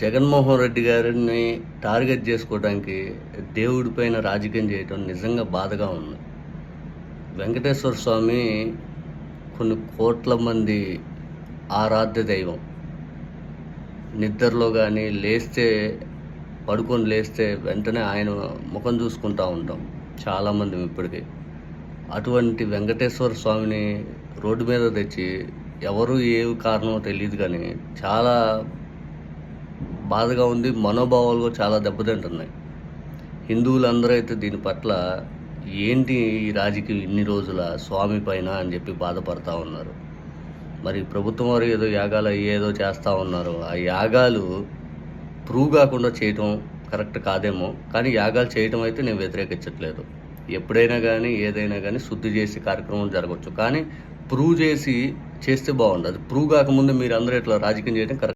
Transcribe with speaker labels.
Speaker 1: జగన్మోహన్ రెడ్డి గారిని టార్గెట్ చేసుకోవడానికి దేవుడి పైన రాజకీయం చేయటం నిజంగా బాధగా ఉంది. వెంకటేశ్వర స్వామి కొన్ని కోట్ల మంది ఆరాధ్య దైవం. నిద్రలో కానీ పడుకొని లేస్తే వెంటనే ఆయన ముఖం చూసుకుంటూ ఉంటాం చాలామంది ఇప్పటికీ. అటువంటి వెంకటేశ్వర స్వామిని రోడ్డు మీద తెచ్చి ఎవరు ఏ కారణమో తెలియదు కానీ చాలా బాధగా ఉంది. మనోభావాలు చాలా దెబ్బతింటున్నాయి. హిందువులందరూ అయితే దీని పట్ల ఏంటి ఈ రాజకీయం ఇన్ని రోజుల స్వామి పైన అని చెప్పి బాధపడతా ఉన్నారు. మరి ప్రభుత్వం వారు ఏదో యాగాలు ఏదో చేస్తూ ఉన్నారు. ఆ యాగాలు ప్రూవ్ కాకుండా చేయటం కరెక్ట్ కాదేమో, కానీ యాగాలు చేయటం అయితే నేను వ్యతిరేకించట్లేదు. ఎప్పుడైనా కానీ ఏదైనా కానీ శుద్ధి చేసి కార్యక్రమం జరగవచ్చు, కానీ ప్రూవ్ చేస్తే బాగుండదు. అది ప్రూవ్ కాకముందు మీరు అందరూ ఇట్లా రాజకీయం చేయడం కరెక్ట్